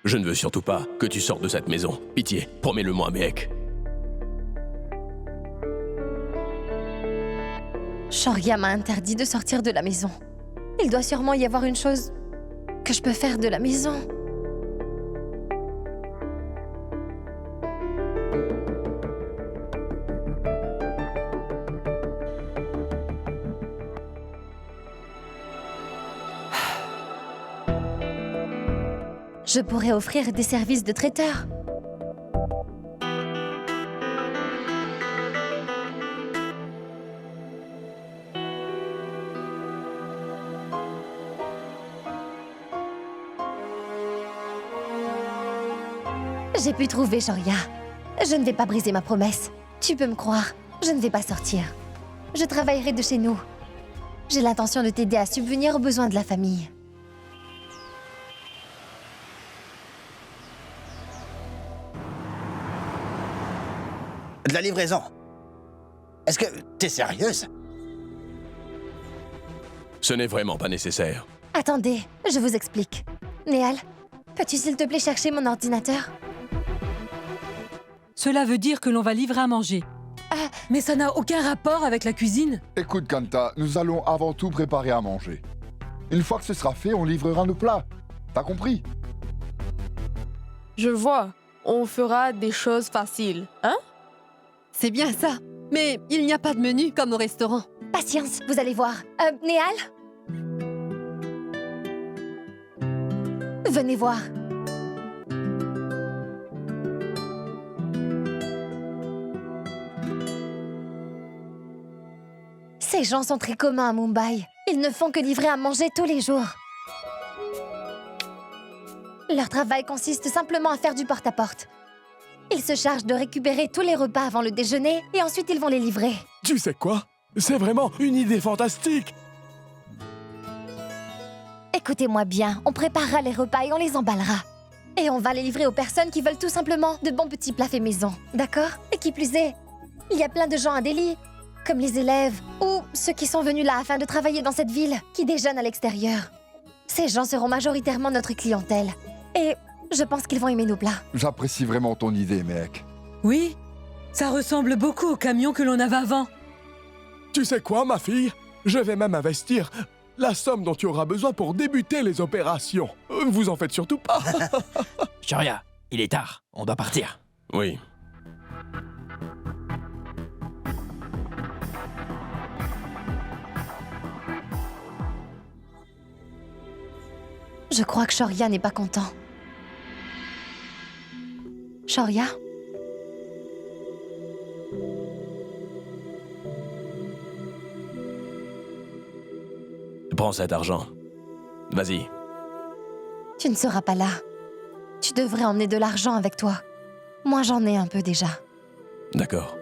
Je ne veux surtout pas que tu sortes de cette maison. Pitié, promets-le-moi, Mehek. Shaurya m'a interdit de sortir de la maison. Il doit sûrement y avoir une chose que je peux faire de la maison. Je pourrais offrir des services de traiteur. J'ai pu trouver Shaurya. Je ne vais pas briser ma promesse. Tu peux me croire, je ne vais pas sortir. Je travaillerai de chez nous. J'ai l'intention de t'aider à subvenir aux besoins de la famille. De la livraison. Est-ce que t'es sérieuse? Ce n'est vraiment pas nécessaire. Attendez, je vous explique. Néal, peux-tu s'il te plaît chercher mon ordinateur? Cela veut dire que l'on va livrer à manger. Mais ça n'a aucun rapport avec la cuisine. Écoute, Kanta, nous allons avant tout préparer à manger. Une fois que ce sera fait, on livrera nos plats. T'as compris? Je vois. On fera des choses faciles, hein? C'est bien ça. Mais il n'y a pas de menu comme au restaurant. Patience, vous allez voir. Néal? Venez voir. Ces gens sont très communs à Mumbai. Ils ne font que livrer à manger tous les jours. Leur travail consiste simplement à faire du porte-à-porte. Ils se chargent de récupérer tous les repas avant le déjeuner et ensuite ils vont les livrer. Tu sais quoi? C'est vraiment une idée fantastique! Écoutez-moi bien, on préparera les repas et on les emballera. Et on va les livrer aux personnes qui veulent tout simplement de bons petits plats faits maison, d'accord? Et qui plus est, il y a plein de gens à Delhi, comme les élèves ou ceux qui sont venus là afin de travailler dans cette ville, qui déjeunent à l'extérieur. Ces gens seront majoritairement notre clientèle. Et je pense qu'ils vont aimer nos plats. J'apprécie vraiment ton idée, mec. Oui, ça ressemble beaucoup au camion que l'on avait avant. Tu sais quoi, ma fille? Je vais même investir la somme dont tu auras besoin pour débuter les opérations. Vous en faites surtout pas. Shaurya, il est tard. On doit partir. Oui. Je crois que Shaurya n'est pas content. Shaurya? Prends cet argent. Vas-y. Tu ne seras pas là. Tu devrais emmener de l'argent avec toi. Moi, j'en ai un peu déjà. D'accord.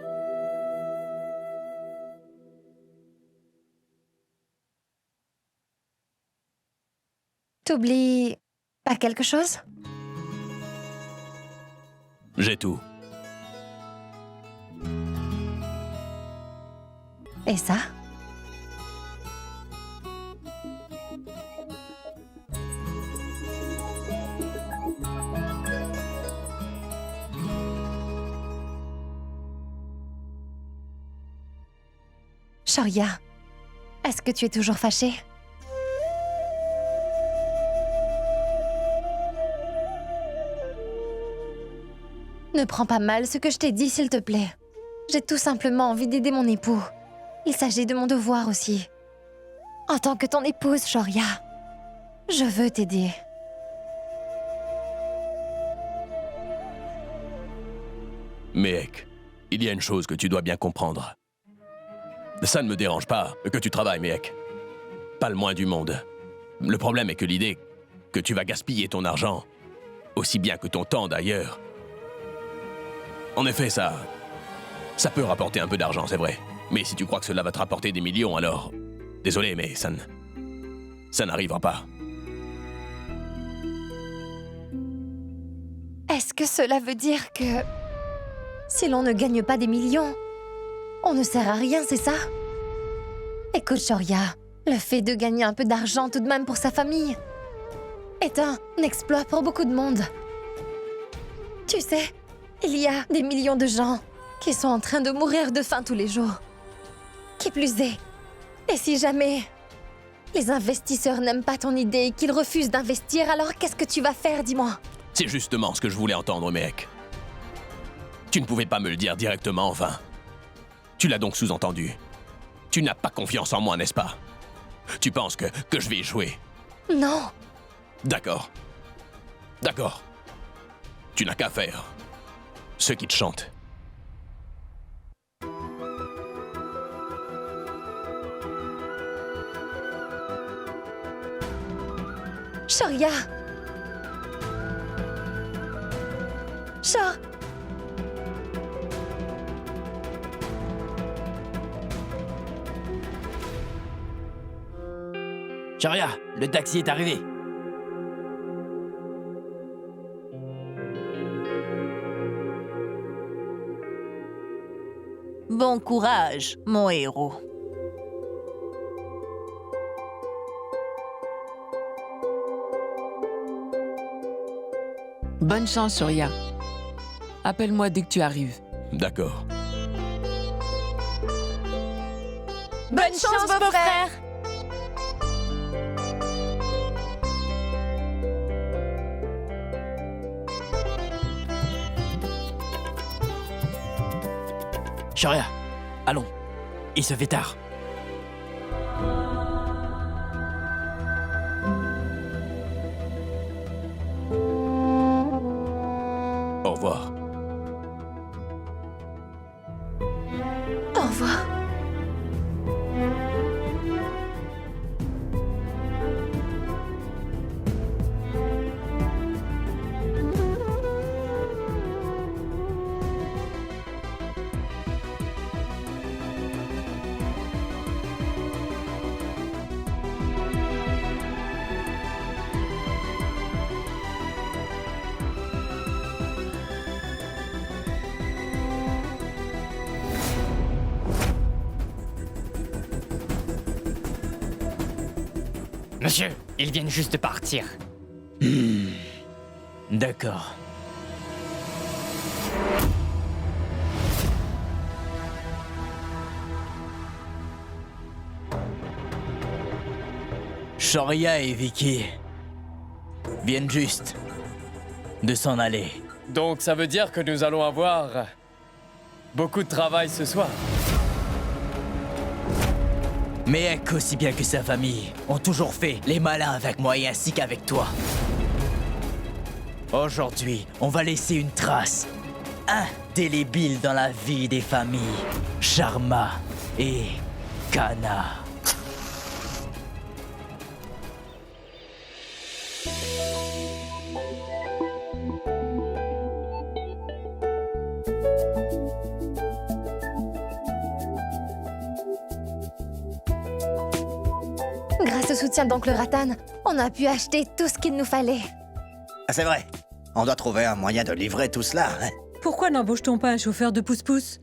T'oublies pas quelque chose? J'ai tout. Et ça? Shaurya, est-ce que tu es toujours fâchée? Ne prends pas mal ce que je t'ai dit, s'il te plaît. J'ai tout simplement envie d'aider mon époux. Il s'agit de mon devoir aussi. En tant que ton épouse, Shaurya, je veux t'aider. Mehek, il y a une chose que tu dois bien comprendre. Ça ne me dérange pas que tu travailles, Mehek. Pas le moins du monde. Le problème est que l'idée que tu vas gaspiller ton argent, aussi bien que ton temps d'ailleurs. En effet, ça peut rapporter un peu d'argent, c'est vrai. Mais si tu crois que cela va te rapporter des millions, alors... Désolé, mais ça n'arrivera pas. Est-ce que cela veut dire que... si l'on ne gagne pas des millions, on ne sert à rien, c'est ça? Écoute, Shaurya, le fait de gagner un peu d'argent tout de même pour sa famille est un exploit pour beaucoup de monde. Tu sais, il y a des millions de gens qui sont en train de mourir de faim tous les jours. Qui plus est, et si jamais les investisseurs n'aiment pas ton idée et qu'ils refusent d'investir, alors qu'est-ce que tu vas faire, dis-moi? C'est justement ce que je voulais entendre, mec. Tu ne pouvais pas me le dire directement, enfin. Tu l'as donc sous-entendu. Tu n'as pas confiance en moi, n'est-ce pas? Tu penses que je vais échouer? Non. D'accord. D'accord. Tu n'as qu'à faire ce qui te chante. Shoria! Shor! Sharia, le taxi est arrivé. Bon courage, mon héros. Bonne chance, Shoria. Appelle-moi dès que tu arrives. D'accord. Bonne chance, beau-frère! Sharia, allons. Il se fait tard. Au revoir. Au revoir. Monsieur, ils viennent juste de partir. D'accord. Sharia et Vicky viennent juste de s'en aller. Donc ça veut dire que nous allons avoir beaucoup de travail ce soir. Mais Ek, aussi bien que sa famille, ont toujours fait les malins avec moi et ainsi qu'avec toi. Aujourd'hui, on va laisser une trace indélébile dans la vie des familles Sharma et Kana. Grâce au soutien d'Oncle Ratan, on a pu acheter tout ce qu'il nous fallait. Ah, c'est vrai. On doit trouver un moyen de livrer tout cela. Hein. Pourquoi n'embauche-t-on pas un chauffeur de pouce-pouce?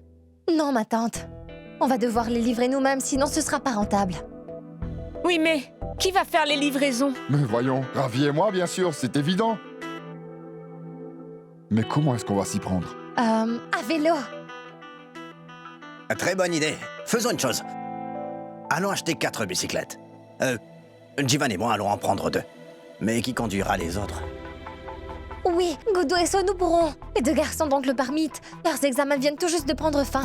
Non, ma tante. On va devoir les livrer nous-mêmes, sinon ce sera pas rentable. Oui, mais qui va faire les livraisons? Mais voyons, Ravi et moi, bien sûr, c'est évident. Mais comment est-ce qu'on va s'y prendre? À vélo. Très bonne idée. Faisons une chose. Allons acheter 4 bicyclettes. Jivan et moi allons en prendre 2. Mais qui conduira les autres? Oui, Goudou et So, nous pourrons. Les 2 garçons d'Oncle Parmit, leurs examens viennent tout juste de prendre fin.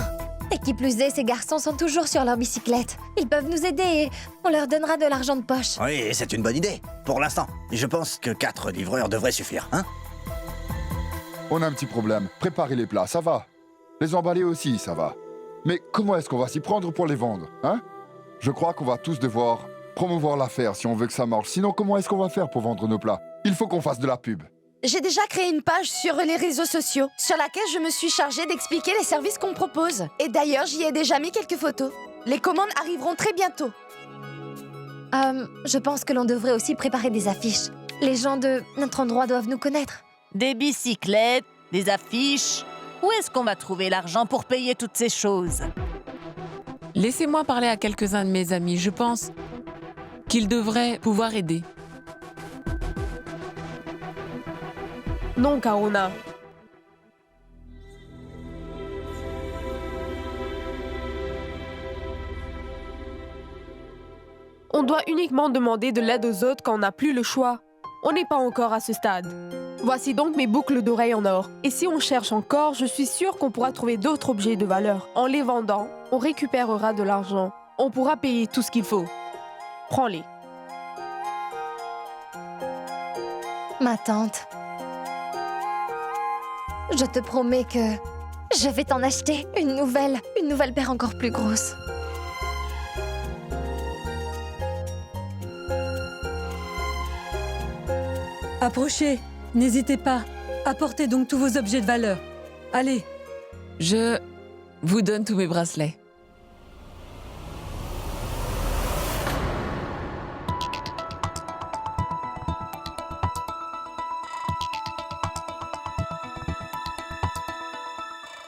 Et qui plus est, ces garçons sont toujours sur leur bicyclette. Ils peuvent nous aider et on leur donnera de l'argent de poche. Oui, c'est une bonne idée. Pour l'instant, je pense que 4 livreurs devraient suffire, hein? On a un petit problème. Préparer les plats, ça va. Les emballer aussi, ça va. Mais comment est-ce qu'on va s'y prendre pour les vendre, hein? Je crois qu'on va tous devoir promouvoir l'affaire si on veut que ça marche. Sinon, comment est-ce qu'on va faire pour vendre nos plats? Il faut qu'on fasse de la pub. J'ai déjà créé une page sur les réseaux sociaux, sur laquelle je me suis chargée d'expliquer les services qu'on propose. Et d'ailleurs, j'y ai déjà mis quelques photos. Les commandes arriveront très bientôt. Je pense que l'on devrait aussi préparer des affiches. Les gens de notre endroit doivent nous connaître. Des bicyclettes, des affiches. Où est-ce qu'on va trouver l'argent pour payer toutes ces choses? Laissez-moi parler à quelques-uns de mes amis. Je pense qu'ils devraient pouvoir aider. Non, Kaona. On doit uniquement demander de l'aide aux autres quand on n'a plus le choix. On n'est pas encore à ce stade. Voici donc mes boucles d'oreilles en or. Et si on cherche encore, je suis sûre qu'on pourra trouver d'autres objets de valeur. En les vendant, on récupérera de l'argent. On pourra payer tout ce qu'il faut. Prends-les. Ma tante, je te promets que je vais t'en acheter une nouvelle paire encore plus grosse. Approchez, n'hésitez pas. Apportez donc tous vos objets de valeur. Allez. Je vous donne tous mes bracelets.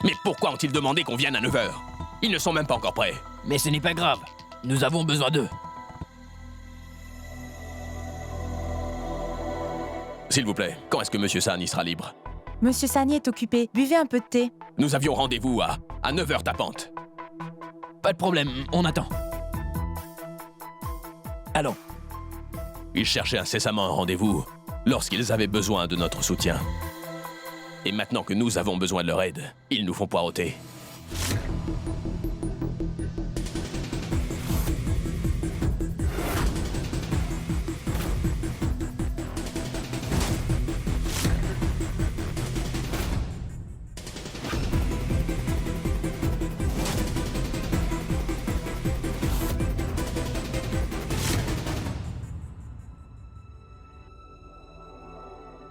Mais pourquoi ont-ils demandé qu'on vienne à 9h? Ils ne sont même pas encore prêts. Mais ce n'est pas grave. Nous avons besoin d'eux. S'il vous plaît, quand est-ce que Monsieur San y sera libre? Monsieur Sani est occupé. Buvez un peu de thé. Nous avions rendez-vous à 9h tapante. Pas de problème, on attend. Allons. Ils cherchaient incessamment un rendez-vous lorsqu'ils avaient besoin de notre soutien. Et maintenant que nous avons besoin de leur aide, ils nous font poireauter.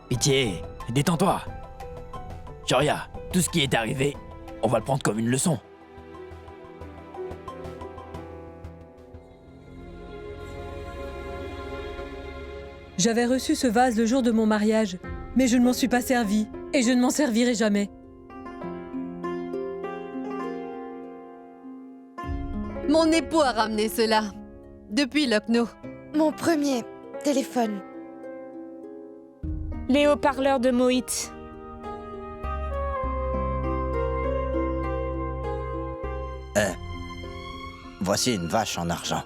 Pitié, détends-toi. Shoria, tout ce qui est arrivé, on va le prendre comme une leçon. J'avais reçu ce vase le jour de mon mariage, mais je ne m'en suis pas servi, et je ne m'en servirai jamais. Mon époux a ramené cela. Depuis Lucknow. Mon premier téléphone. Les haut-parleurs de Mohit. Voici une vache en argent.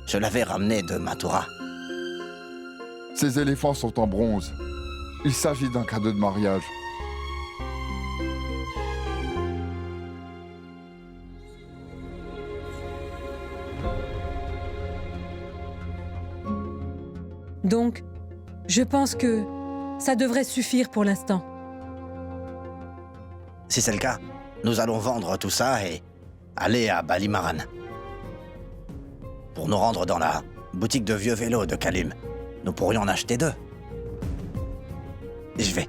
Je l'avais ramenée de Mathura. Ces éléphants sont en bronze. Il s'agit d'un cadeau de mariage. Donc, je pense que ça devrait suffire pour l'instant. Si c'est le cas, nous allons vendre tout ça et aller à Balimaran. Pour nous rendre dans la boutique de vieux vélos de Kalim, nous pourrions en acheter 2. Je vais.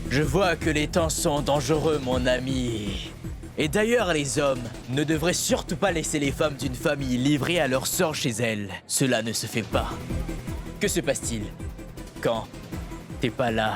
Je vois que les temps sont dangereux, mon ami. Et d'ailleurs, les hommes ne devraient surtout pas laisser les femmes d'une famille livrées à leur sort chez elles. Cela ne se fait pas. Que se passe-t-il quand t'es pas là?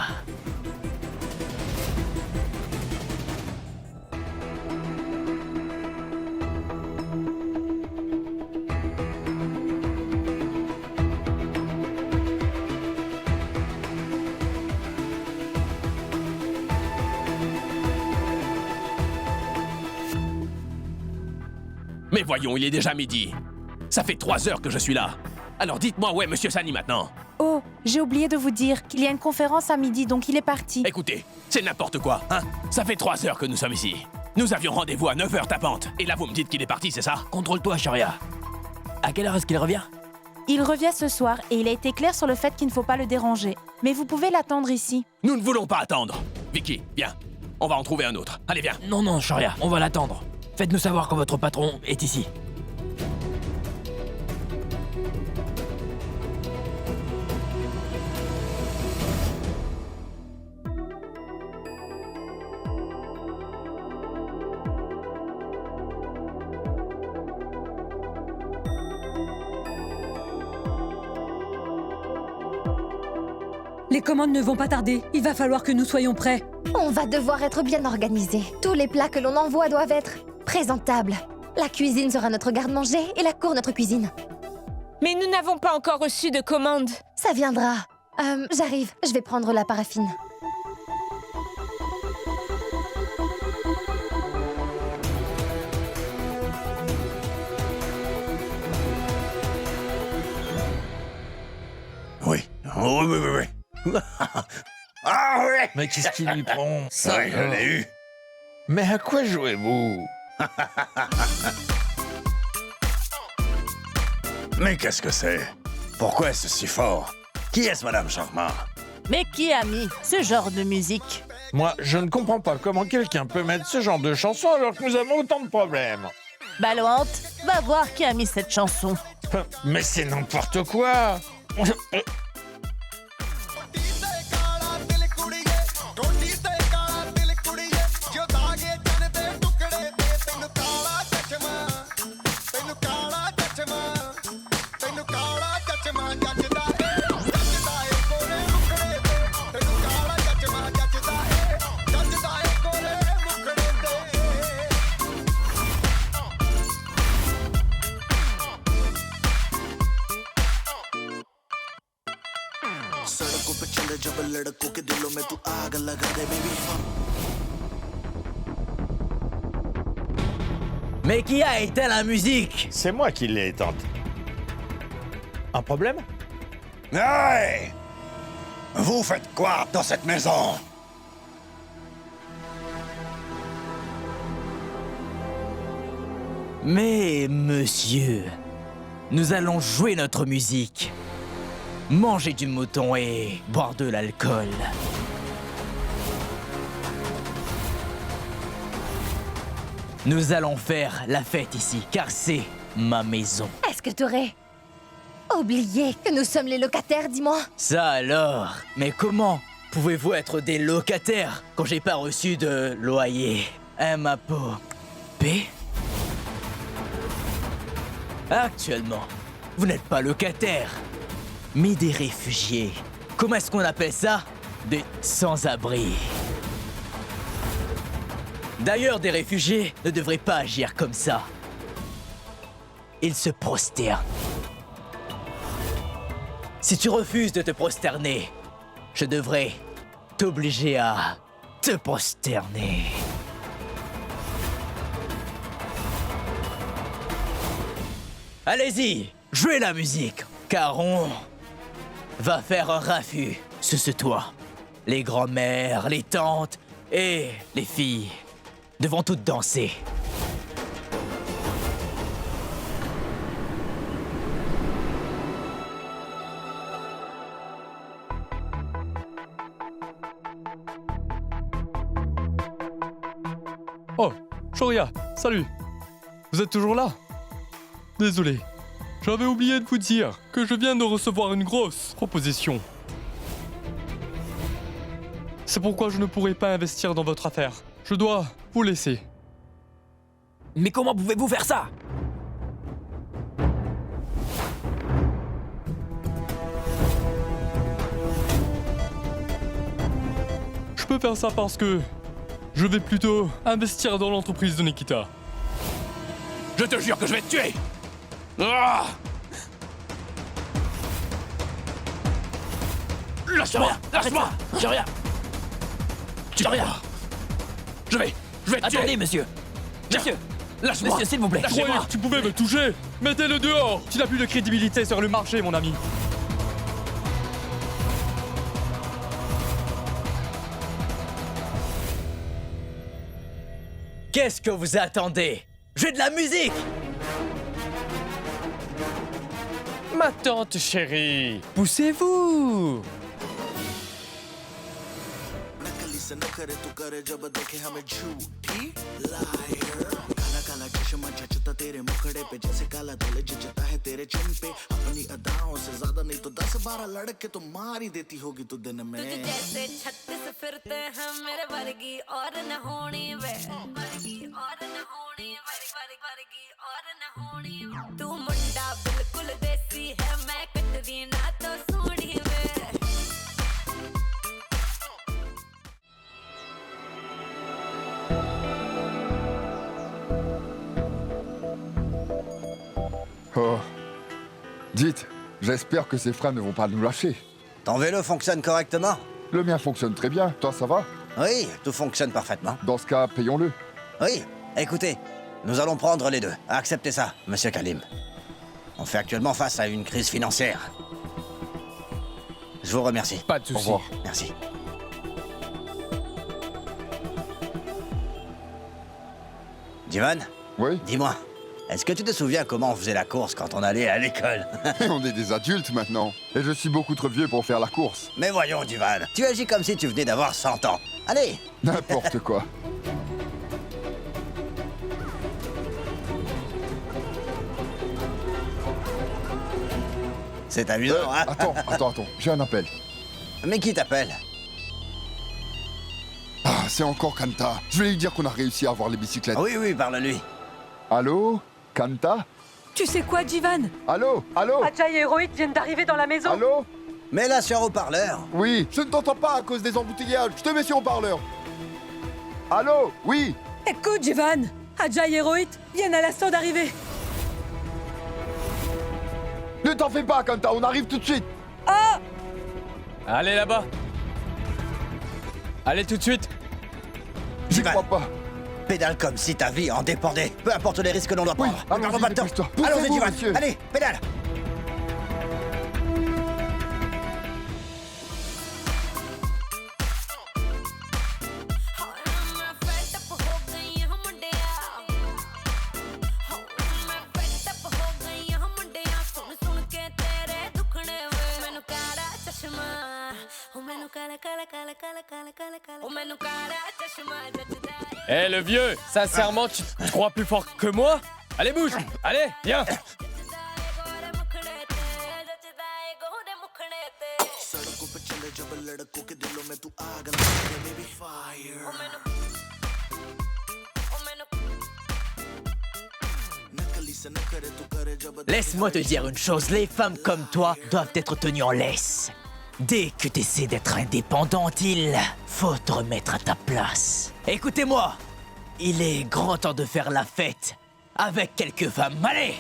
Mais voyons, il est déjà midi. Ça fait 3 heures que je suis là. Alors dites-moi où est Monsieur Sani maintenant? Oh, j'ai oublié de vous dire qu'il y a une conférence à midi, donc il est parti. Écoutez, c'est n'importe quoi, hein? Ça fait 3 heures que nous sommes ici. Nous avions rendez-vous à 9h tapante. Et là, vous me dites qu'il est parti, c'est ça? Contrôle-toi, Shoria. À quelle heure est-ce qu'il revient? Il revient ce soir et il a été clair sur le fait qu'il ne faut pas le déranger. Mais vous pouvez l'attendre ici. Nous ne voulons pas attendre. Vicky, viens. On va en trouver un autre. Allez, viens. Non, non, Shoria, on va l'attendre. Faites-nous savoir quand votre patron est ici. Les commandes ne vont pas tarder. Il va falloir que nous soyons prêts. On va devoir être bien organisés. Tous les plats que l'on envoie doivent être présentables. La cuisine sera notre garde-manger et la cour notre cuisine. Mais nous n'avons pas encore reçu de commande. Ça viendra. J'arrive. Je vais prendre la paraffine. Oui. Oh, oui. Ah oui. Mais qu'est-ce qui lui prend ça? Oui, je l'ai eu. Mais à quoi jouez-vous? Mais qu'est-ce que c'est? Pourquoi est-ce si fort? Qui est-ce, Madame Charmant? Mais qui a mis ce genre de musique? Moi, je ne comprends pas comment quelqu'un peut mettre ce genre de chanson alors que nous avons autant de problèmes. Balwant, va voir qui a mis cette chanson. Mais c'est n'importe quoi. Mais qui a éteint la musique? C'est moi qui l'ai éteinte. Un problème? Hey! Vous faites quoi dans cette maison? Mais, monsieur, nous allons jouer notre musique, manger du mouton et boire de l'alcool. Nous allons faire la fête ici, car c'est ma maison. Est-ce que tu aurais oublié que nous sommes les locataires, dis-moi? Ça alors? Mais comment pouvez-vous être des locataires quand j'ai pas reçu de loyer? Ma peau. P? Actuellement, vous n'êtes pas locataires, mais des réfugiés. Comment est-ce qu'on appelle ça? Des sans-abri. D'ailleurs, des réfugiés ne devraient pas agir comme ça. Ils se prosternent. Si tu refuses de te prosterner, je devrais t'obliger à te prosterner. Allez-y, jouez la musique, car on va faire un raffut sous ce toit. Les grands-mères, les tantes et les filles devront toutes danser. Oh, Shoria, salut. Vous êtes toujours là? Désolé, j'avais oublié de vous dire que je viens de recevoir une grosse proposition. C'est pourquoi je ne pourrai pas investir dans votre affaire. Je dois vous laisser. Mais comment pouvez-vous faire ça? Je peux faire ça parce que je vais plutôt investir dans l'entreprise de Nikita. Je te jure que je vais te tuer! Ah! Lâche-moi! Lâche-moi! J'ai rien! J'ai rien! Je vais te tuer! Attendez, monsieur! Monsieur! Lâche-moi! Monsieur, s'il vous plaît! Tu croyais que tu pouvais me toucher? Mettez-le dehors! Tu n'as plus de crédibilité sur le marché, mon ami. Qu'est-ce que vous attendez? Jouez de la musique! Ma tante chérie, poussez-vous! तू मुंडा बिल्कुल देसी है मैं कटदी ना तो सोनी वे Oh. Dites, j'espère que ces freins ne vont pas nous lâcher. Ton vélo fonctionne correctement? Le mien fonctionne très bien. Toi, ça va? Oui, tout fonctionne parfaitement. Dans ce cas, payons-le. Oui, écoutez, nous allons prendre les deux. Acceptez ça, monsieur Kalim. On fait actuellement face à une crise financière. Je vous remercie. Pas de souci. Au revoir. Merci. Jivan? Oui? Dis-moi, est-ce que tu te souviens comment on faisait la course quand on allait à l'école? On est des adultes maintenant. Et je suis beaucoup trop vieux pour faire la course. Mais voyons, Jivan, tu agis comme si tu venais d'avoir 100 ans. Allez! N'importe quoi. C'est amusant, hein? Attends, j'ai un appel. Mais qui t'appelle? Ah, c'est encore Kanta. Je vais lui dire qu'on a réussi à avoir les bicyclettes. Oui, parle-lui. Allô? Kanta? Tu sais quoi, Jivan? Allô? Ajay et Rohit viennent d'arriver dans la maison. Allô? Mets-la sur haut-parleur. Oui, je ne t'entends pas à cause des embouteillages. Je te mets sur haut-parleur. Allô? Oui? Écoute, Jivan, Ajay et Rohit viennent à l'instant d'arriver. Ne t'en fais pas, Kanta, on arrive tout de suite. Ah! Allez là-bas. Allez tout de suite. J'y crois pas. Pédale comme si ta vie en dépendait. Peu importe les risques que l'on doit prendre. Ne perdons pas de temps. Allons-y, Jivan. Allez, pédale. Eh le vieux, sincèrement, tu te crois plus fort que moi? Allez bouge. Allez, viens. Laisse-moi te dire une chose, les femmes comme toi doivent être tenues en laisse. Dès que tu essaies d'être indépendante, il faut te remettre à ta place. Écoutez-moi, il est grand temps de faire la fête avec quelques femmes. Allez!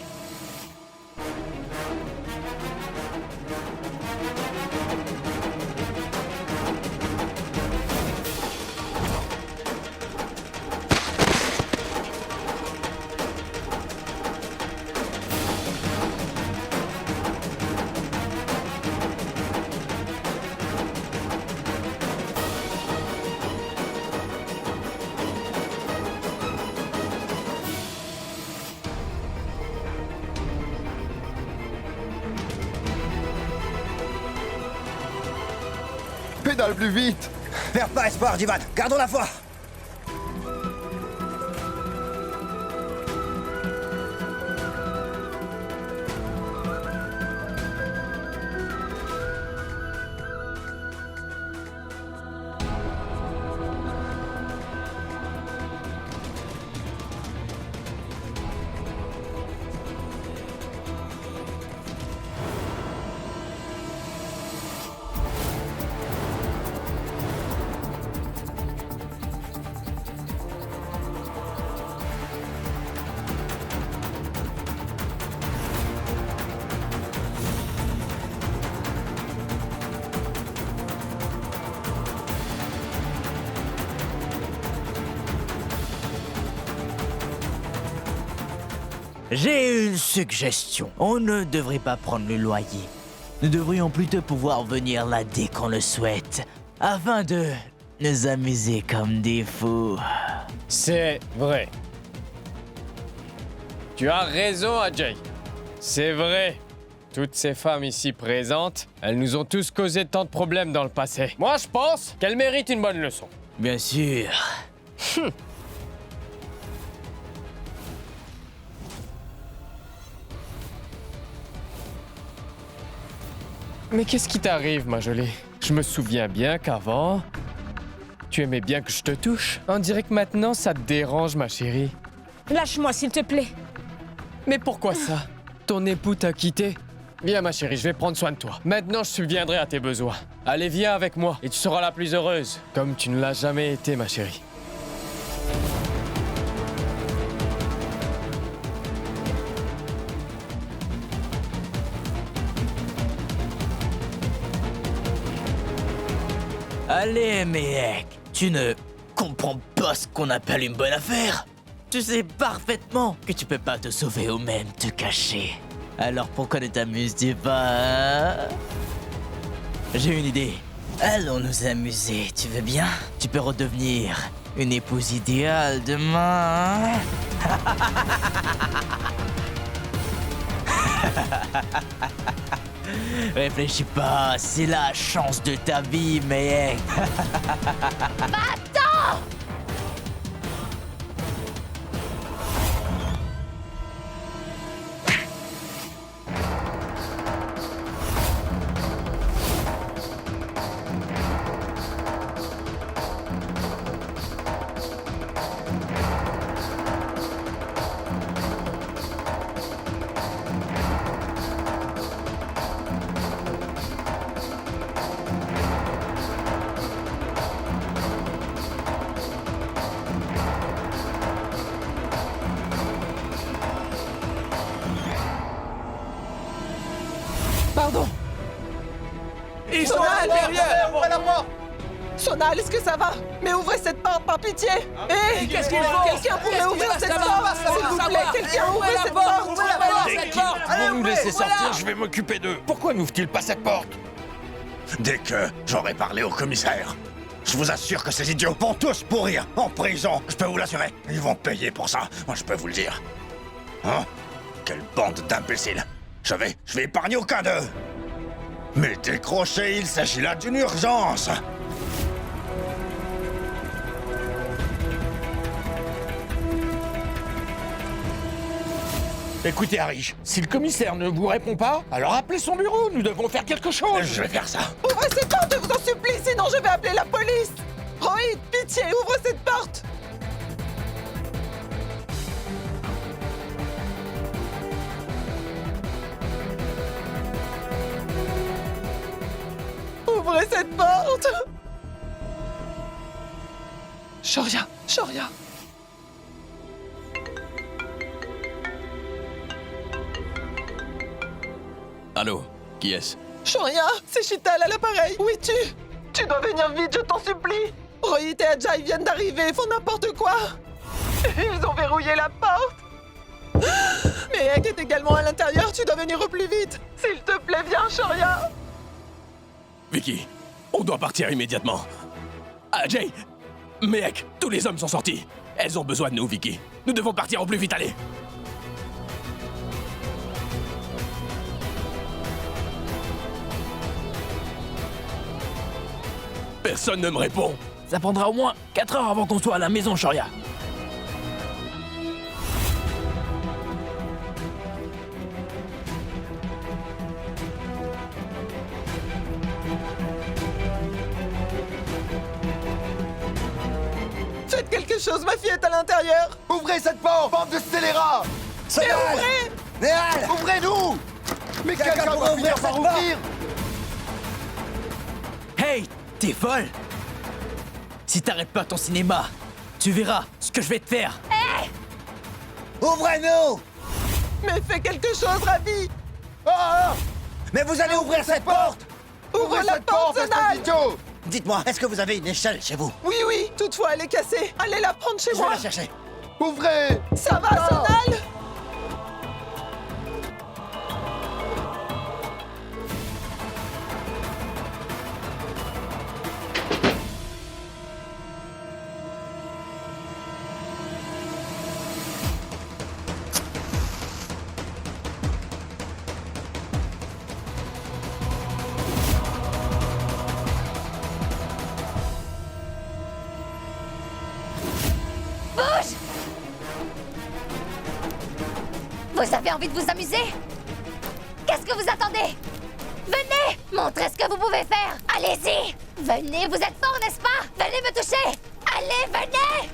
Pédale plus vite. Perds pas espoir, Jivan. Gardons la foi. J'ai une suggestion. On ne devrait pas prendre le loyer. Nous devrions plutôt pouvoir venir là dès qu'on le souhaite, afin de nous amuser comme des fous. C'est vrai. Tu as raison, Ajay. C'est vrai. Toutes ces femmes ici présentes, elles nous ont tous causé tant de problèmes dans le passé. Moi, je pense qu'elles méritent une bonne leçon. Bien sûr. Mais qu'est-ce qui t'arrive, ma jolie? Je me souviens bien qu'avant, tu aimais bien que je te touche. On dirait que maintenant, ça te dérange, ma chérie. Lâche-moi, s'il te plaît. Mais pourquoi ça? Ton époux t'a quitté? Viens, ma chérie, je vais prendre soin de toi. Maintenant, je subviendrai à tes besoins. Allez, viens avec moi et tu seras la plus heureuse, comme tu ne l'as jamais été, ma chérie. Allez, mec, tu ne comprends pas ce qu'on appelle une bonne affaire. Tu sais parfaitement que tu peux pas te sauver ou même te cacher. Alors pourquoi ne t'amuses-tu pas, hein? J'ai une idée. Allons nous amuser, tu veux bien? Tu peux redevenir une épouse idéale demain. Réfléchis pas, c'est la chance de ta vie, mec. Va-t'en! Pardon. Ils sont Sonal, derrière! Ouvrez la porte! Sonal, est-ce que ça va? Mais ouvrez cette porte, par pitié. Hé, qu'est-ce qu'il faut? Quelqu'un pourrait ouvrir cette porte, s'il vous plaît. Quelqu'un ouvrez cette porte. Vous nous laissez sortir, je vais m'occuper d'eux. Pourquoi n'ouvre-t-il pas cette porte? Dès que j'aurai parlé au commissaire, je vous assure que ces idiots vont tous pourrir en prison. Je peux vous l'assurer. Ils vont payer pour ça. Moi, je peux vous le dire. Hein? Quelle bande d'imbéciles. Je vais épargner aucun d'eux. Mais décrochez, il s'agit là d'une urgence. Écoutez, Harry, si le commissaire ne vous répond pas, alors appelez son bureau, nous devons faire quelque chose. Je vais faire ça. Ouvrez cette porte, je vous en supplie, sinon je vais appeler la police. Rohit, pitié, ouvre cette porte. Ouvrez cette porte. Shoria, Shoria. Allô, qui est-ce? Shoria, c'est Chital à l'appareil. Où es-tu? Tu dois venir vite, je t'en supplie. Rohit et Ajay viennent d'arriver, ils font n'importe quoi. Ils ont verrouillé la porte. Mais Ek est également à l'intérieur, tu dois venir au plus vite. S'il te plaît, viens, Shoria. Vicky, on doit partir immédiatement. Ah, Jay, Mehek, tous les hommes sont sortis. Elles ont besoin de nous, Vicky. Nous devons partir au plus vite, allez. Personne ne me répond. Ça prendra au moins 4 heures avant qu'on soit à la maison, Shoria. Faites quelque chose, ma fille est à l'intérieur. Ouvrez cette porte, bande de scélérats! Mais ouvrez! Néal! Ouvrez-nous! Mais quelqu'un doit finir par ouvrir! Hey, t'es folle? Si t'arrêtes pas ton cinéma, tu verras ce que je vais te faire. Ouvrez-nous! Mais fais quelque chose, Ravi. Ah! Mais vous allez ouvrir cette porte! Ouvre la porte, Sonal. Dites-moi, est-ce que vous avez une échelle chez vous? Oui, oui, toutefois elle est cassée. Allez la prendre chez Je moi. vais la chercher. Ouvrez! Ça va, Sonal? Bouge! Vous avez envie de vous amuser? Qu'est-ce que vous attendez? Venez! Montrez ce que vous pouvez faire! Allez-y! Venez, vous êtes fort, n'est-ce pas? Venez me toucher! Allez, venez!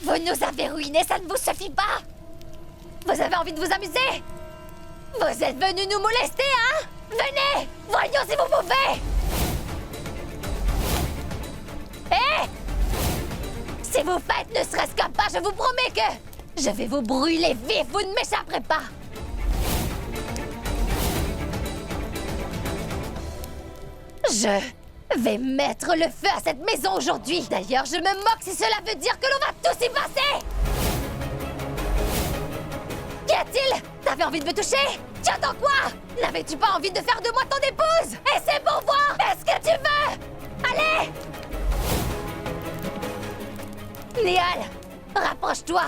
Vous nous avez ruinés, ça ne vous suffit pas! Vous avez envie de vous amuser? Vous êtes venus nous molester, hein? Venez! Voyons si vous pouvez! Hé! Si vous faites ne serait-ce qu'un pas, je vous promets que je vais vous brûler vif, vous ne m'échapperez pas. Je vais mettre le feu à cette maison aujourd'hui. D'ailleurs, je me moque si cela veut dire que l'on va tous y passer. Qu'y a-t-il? T'avais envie de me toucher? Tu attends quoi? N'avais-tu pas envie de faire de moi ton épouse? Et c'est pour voir! Est-ce que tu veux? Allez! Niall, rapproche-toi.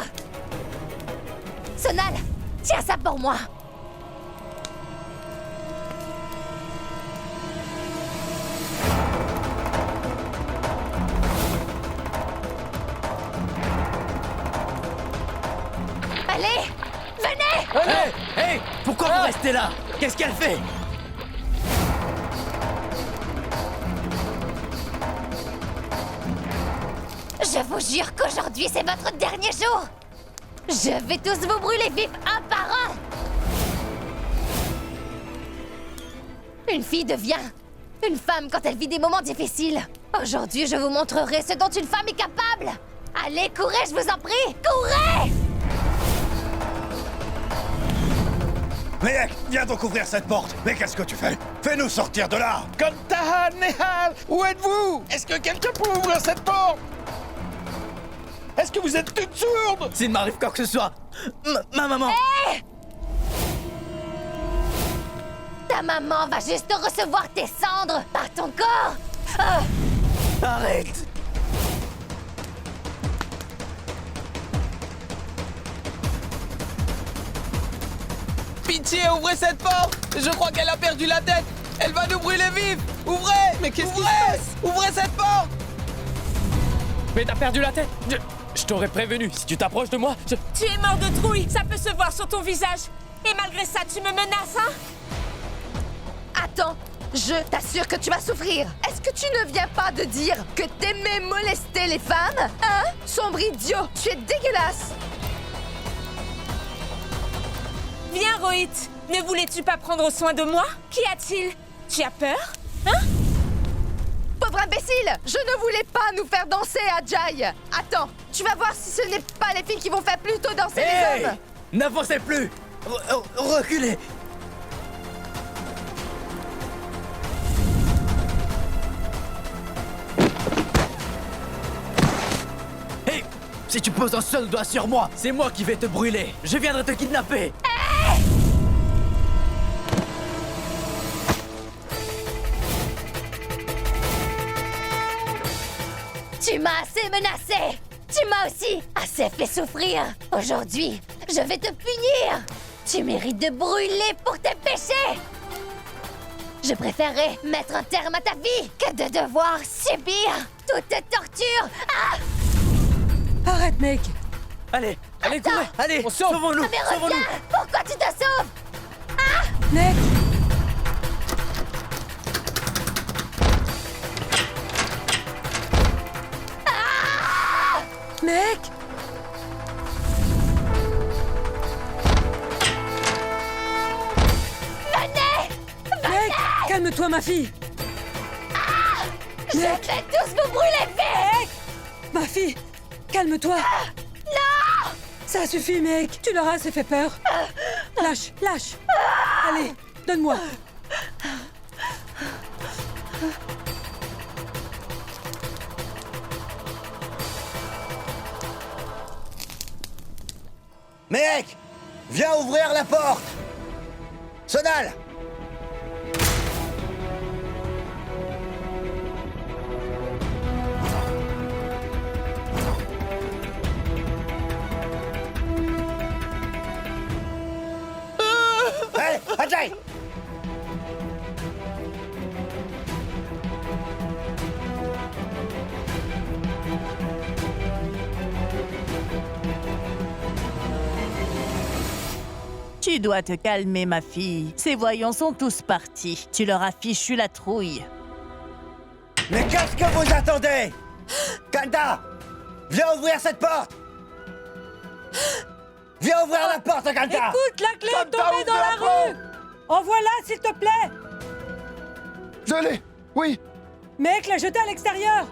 Sonal, tiens ça pour moi. Allez, venez! Hé! Pourquoi vous restez là? Qu'est-ce qu'elle fait? Je vous jure qu'aujourd'hui, c'est votre dernier jour. Je vais tous vous brûler vifs un par un. Une fille devient une femme quand elle vit des moments difficiles. Aujourd'hui, je vous montrerai ce dont une femme est capable. Allez, courez, je vous en prie, courez! Mec, viens donc ouvrir cette porte. Mais qu'est-ce que tu fais? Fais-nous sortir de là. Kantahan, Nehal, où êtes-vous? Est-ce que quelqu'un peut ouvrir cette porte? Est-ce que vous êtes toutes sourdes? S'il m'arrive quoi que ce soit, ma maman... Hé! Ta maman va juste recevoir tes cendres par ton corps. Arrête! Pitié, ouvrez cette porte! Je crois qu'elle a perdu la tête! Elle va nous brûler vifs! Ouvrez! Mais qu'est-ce qui se passe? Ouvrez cette porte! Mais t'as perdu la tête! Je t'aurais prévenu, si tu t'approches de moi, Tu es mort de trouille, ça peut se voir sur ton visage. Et malgré ça, tu me menaces, hein? Attends, je t'assure que tu vas souffrir. Est-ce que tu ne viens pas de dire que t'aimais molester les femmes? Hein? Sombre idiot, tu es dégueulasse. Viens, Rohit. Ne voulais-tu pas prendre soin de moi? Qu'y a-t-il? Tu as peur? Hein? Pauvre imbécile! Je ne voulais pas nous faire danser à Jai. Attends, tu vas voir si ce n'est pas les filles qui vont faire plutôt danser les hommes. N'avancez plus! Reculez! Hé! Si tu poses un seul doigt sur moi, c'est moi qui vais te brûler! Je viendrai te kidnapper! Tu m'as assez menacé. Tu m'as aussi assez fait souffrir. Aujourd'hui, je vais te punir. Tu mérites de brûler pour tes péchés. Je préférerais mettre un terme à ta vie que de devoir subir toutes tes tortures. Ah! Arrête, mec. Allez, allez, courez! Allez, sauvons-nous! Mais reviens! Pourquoi tu te sauves? Ah! Mec. Mec! Venez! Mec! Calme-toi, ma fille! Je vais tous vous brûler vite! Ma fille! Calme-toi! Non! Ça suffit, mec! Tu leur as assez fait peur! Lâche, lâche! Allez, donne-moi! Mec! Viens ouvrir la porte! Sonal! Hé! Ajay! Tu dois te calmer, ma fille. Ces voyants sont tous partis. Tu leur as fichu la trouille. Mais qu'est-ce que vous attendez? Kanda! Viens ouvrir cette porte! Viens ouvrir la porte, Kanda! Écoute, la clé est tombée dans la rue! Envoie-la, s'il te plaît! Je l'ai! Oui! Mec, la jetée à l'extérieur!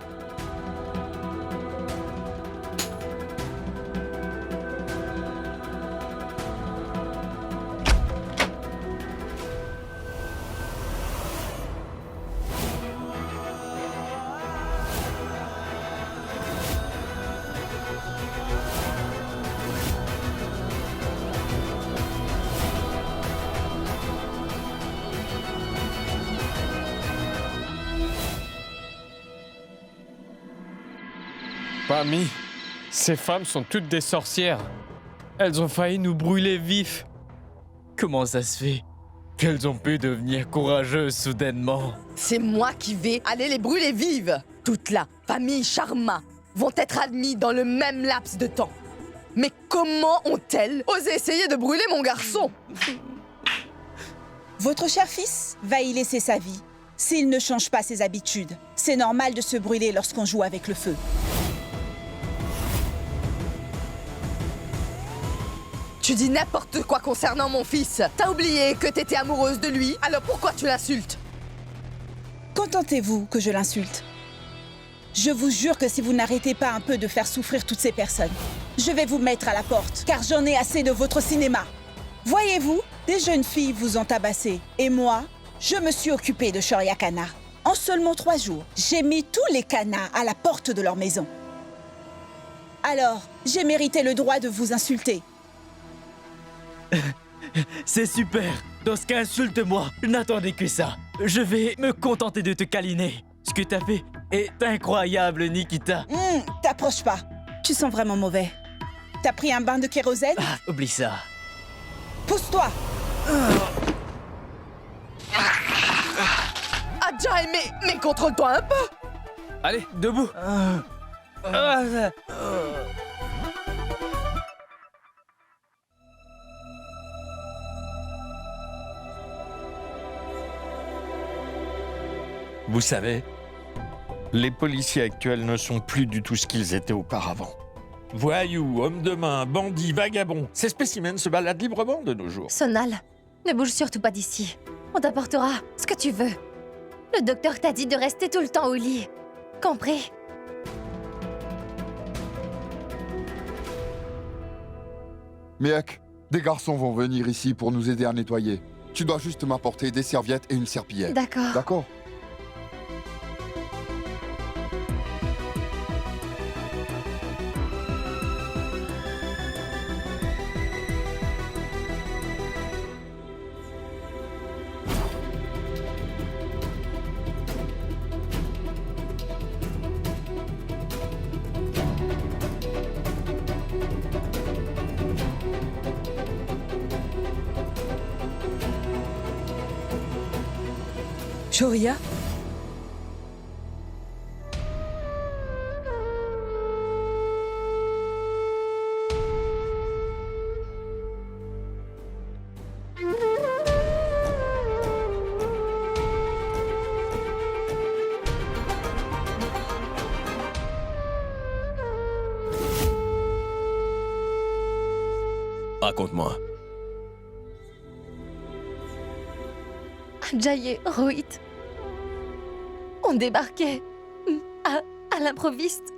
Mamie, ces femmes sont toutes des sorcières. Elles ont failli nous brûler vifs. Comment ça se fait qu'elles ont pu devenir courageuses soudainement? C'est moi qui vais aller les brûler vives. Toute la famille Sharma vont être admis dans le même laps de temps. Mais comment ont-elles osé essayer de brûler mon garçon? Votre cher fils va y laisser sa vie. S'il ne change pas ses habitudes, c'est normal de se brûler lorsqu'on joue avec le feu. Tu dis n'importe quoi concernant mon fils. T'as oublié que t'étais amoureuse de lui, alors pourquoi tu l'insultes? Contentez-vous que je l'insulte. Je vous jure que si vous n'arrêtez pas un peu de faire souffrir toutes ces personnes, je vais vous mettre à la porte, car j'en ai assez de votre cinéma. Voyez-vous, des jeunes filles vous ont tabassé, et moi, je me suis occupée de Shoria Kana. En seulement 3 jours, j'ai mis tous les Kanas à la porte de leur maison. Alors, j'ai mérité le droit de vous insulter. C'est super. Dans ce cas, insulte-moi. Je n'attendais que ça. Je vais me contenter de te câliner. Ce que t'as fait est incroyable, Nikita. T'approches pas. Tu sens vraiment mauvais. T'as pris un bain de kérosène? Oublie ça. Pousse-toi. Ajay, mais contrôle-toi un peu. Allez, debout. Vous savez, les policiers actuels ne sont plus du tout ce qu'ils étaient auparavant. Voyous, hommes de main, bandits, vagabonds, ces spécimens se baladent librement de nos jours. Sonal, ne bouge surtout pas d'ici. On t'apportera ce que tu veux. Le docteur t'a dit de rester tout le temps au lit. Compris? Miek, des garçons vont venir ici pour nous aider à nettoyer. Tu dois juste m'apporter des serviettes et une serpillière. D'accord. D'accord? Shoria? Raconte-moi. Ajay et Rohit ont débarqué à l'improviste.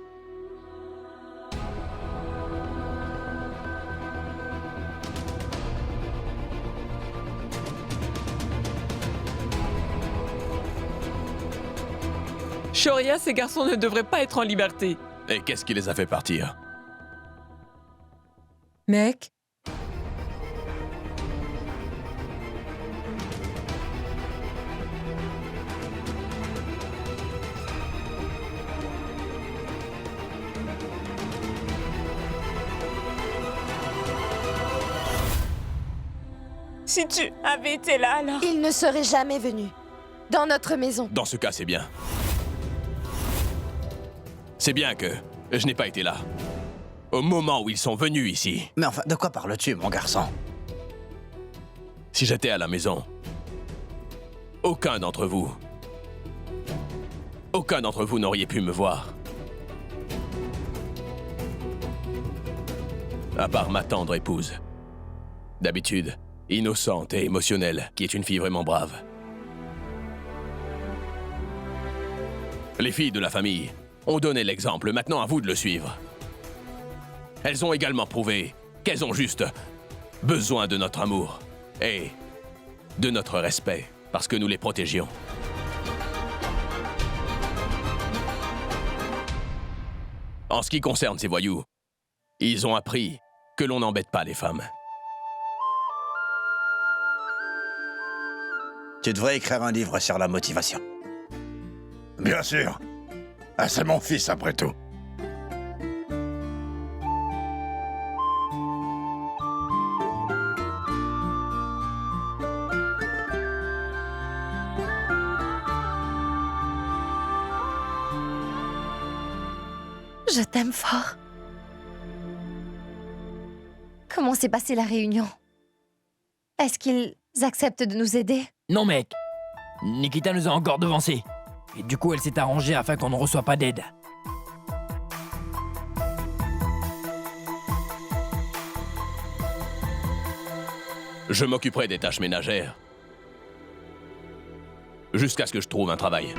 Shoria, ces garçons ne devraient pas être en liberté. Et qu'est-ce qui les a fait partir? Mec? Si tu avais été là, alors... Il ne serait jamais venu. Dans notre maison. Dans ce cas, c'est bien. C'est bien que je n'ai pas été là. Au moment où ils sont venus ici. Mais enfin, de quoi parles-tu, mon garçon? Si j'étais à la maison, aucun d'entre vous n'auriez pu me voir. À part ma tendre épouse. D'habitude, innocente et émotionnelle, qui est une fille vraiment brave. Les filles de la famille ont donné l'exemple, maintenant à vous de le suivre. Elles ont également prouvé qu'elles ont juste besoin de notre amour et de notre respect, parce que nous les protégions. En ce qui concerne ces voyous, ils ont appris que l'on n'embête pas les femmes. Tu devrais écrire un livre sur la motivation. Bien sûr. Ah, c'est mon fils, après tout. Je t'aime fort. Comment s'est passée la réunion? Est-ce qu'ils acceptent de nous aider? Non, mec. Nikita nous a encore devancés. Et du coup, elle s'est arrangée afin qu'on ne reçoive pas d'aide. Je m'occuperai des tâches ménagères. Jusqu'à ce que je trouve un travail.